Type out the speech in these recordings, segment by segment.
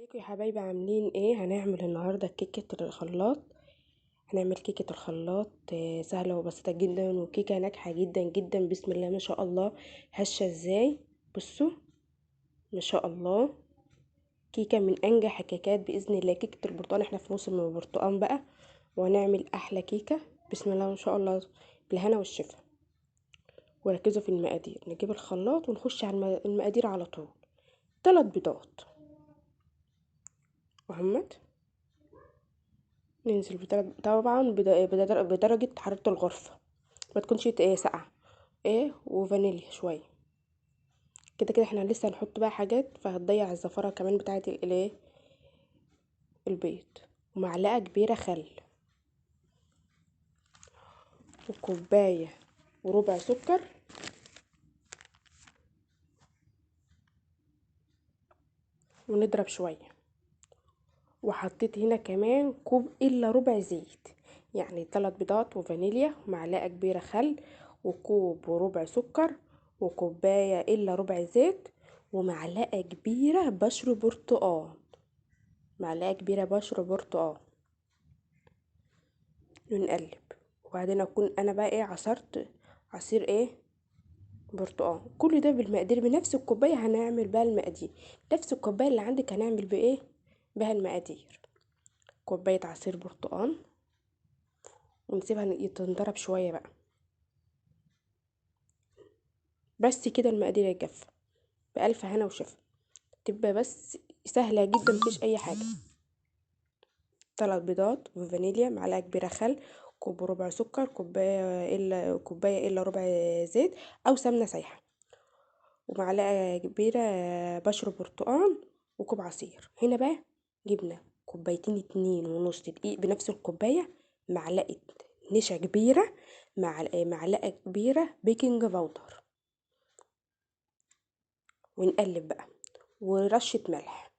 ازيكم يا حبايبي عاملين ايه؟ هنعمل النهارده كيكه الخلاط. هنعمل كيكه الخلاط سهله وبسيطه جدا، وكيكه ناجحه جدا جدا بسم الله ما شاء الله. هشه ازاي؟ بصوا ما شاء الله. كيكه من انجح الكيكات باذن الله، كيكه البرتقال. احنا في موسم البرتقال بقى، وهنعمل احلى كيكه بسم الله ما شاء الله، بالهنا والشفا. وركزوا في المقادير، نجيب الخلاط ونخش على المقادير على طول. 3 بيضات وهمت. ننزل طبعا بدرجة حرارة الغرفة، ما تكونش ساقعة، وفانيليا شوية. كده كده احنا لسه هنحط بقى حاجات فهتضيع الزفرة كمان بتاعة البيض. ومعلقة كبيرة خل، وكوباية وربع سكر، ونضرب شوية. وحطيت هنا كمان كوب الا ربع زيت، يعني 3 بيضات وفانيليا ومعلقة كبيرة خل وكوب وربع سكر وكوباية الا ربع زيت ومعلقة كبيرة بشر برتقال. معلقة كبيرة بشر برتقال. ونقلب. وبعدين اكون انا بقى عصرت عصير برتقال. كل ده بالمقادير بنفس الكوباية. هنعمل بقى المقادير نفس الكوباية اللي عندك، هنعمل بها المقادير. كوباية عصير برتقال، ونسيبها تنضرب شوية بقى. بس كده المقادير الجافة. بألف هنا وشفا، تبقى بس سهلة جدا، مفيش اي حاجة. 3 بيضات وفانيليا، معلقة كبيرة خل، كوب وربع سكر، كوباية الا ربع زيت او سمنة سايحة، ومعلقة كبيرة بشر برتقال، وكوب عصير. هنا بقى جبنا كوبايتين 2.5 دقيق بنفس الكوباية، معلقة نشا كبيرة، معلقة كبيرة بيكنج باودر. ونقلب بقى. ورشة ملح.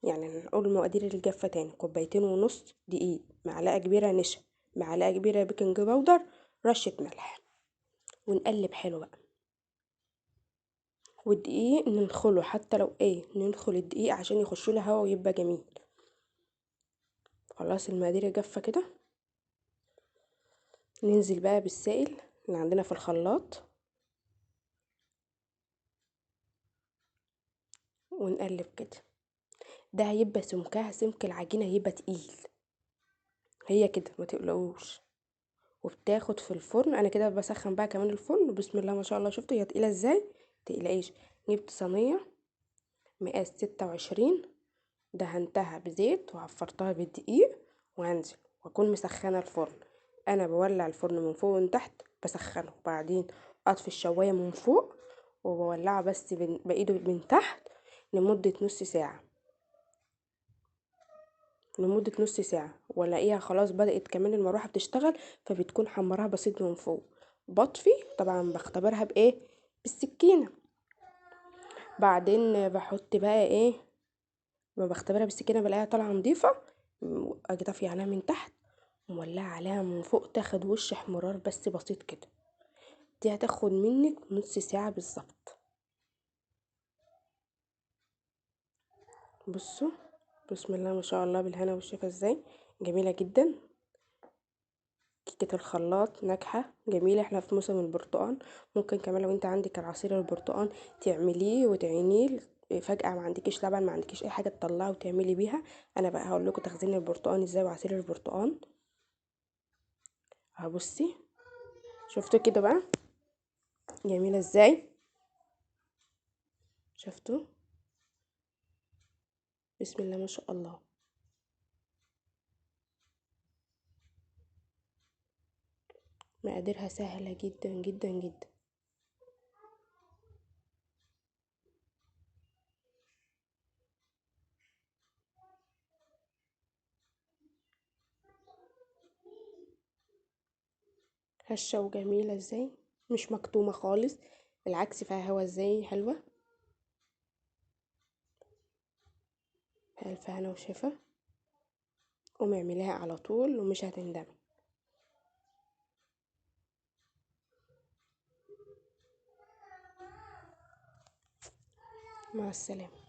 يعني نقول المقادير الجافة تاني: 2.5 دقيق، معلقة كبيرة نشا، معلقة كبيرة بيكنج باودر، رشة ملح. ونقلب حلو بقى. والدقيق ننخله، حتى لو ننخل الدقيق عشان يخشوا له هوا ويبقى جميل. خلاص المقادير جافة كده. ننزل بقى بالسائل اللي عندنا في الخلاط، ونقلب كده. ده هيبقى سمكها سمك العجينة، هيبقى تقيل. هي كده ما تقلقوش. وبتاخد في الفرن. انا كده بسخن بقى كمان الفرن بسم الله ما شاء الله. شفتوا هي تقيله ازاي؟ تقلقيش. جبت صينيه مقاس 26، دهنتها بزيت وعفرتها بالدقيق، وهنزل واكون مسخنه الفرن. انا بولع الفرن من فوق ومن تحت، بسخنه، وبعدين اطفي الشوايه من فوق وبولعه بس بايده من تحت لمده نص ساعه. لمدة نص ساعة، والاقيها خلاص بدأت كمان المروحة بتشتغل، فبتكون حمراها بسيط من فوق. بطفي. طبعا بختبرها بالسكينة. بعدين بحط بقى ما بختبرها بالسكينة بلاقيها طالعة نضيفة، اجي طافية عليها من تحت ومولعة عليها من فوق، تاخد وش احمرار بس بسيط كده. دي هتاخد منك نص ساعة بالظبط. بصوا بسم الله ما شاء الله، بالهنا والشفا ازاي جميلة جدا. كيكة الخلاط ناجحة جميلة. احنا في موسم البرتقال، ممكن كمان لو انت عندك العصير البرتقال تعمليه وتعينيه فجأة، ما عندكيش لبن، ما عندكيش اي حاجة تطلعه وتعملي بيها. انا بقى هقول لكم تخزين البرتقال ازاي وعصير البرتقال. هبصي شفتوا كده بقى جميلة ازاي؟ شفتوا؟ بسم الله ما شاء الله. مقاديرها سهلة جدا جدا جدا. هشة وجميلة ازاي، مش مكتومة خالص، بالعكس فيها هوا ازاي حلوة. ألف هنا وشفا. قومي اعمليها على طول ومش هتندمي. مع السلامة.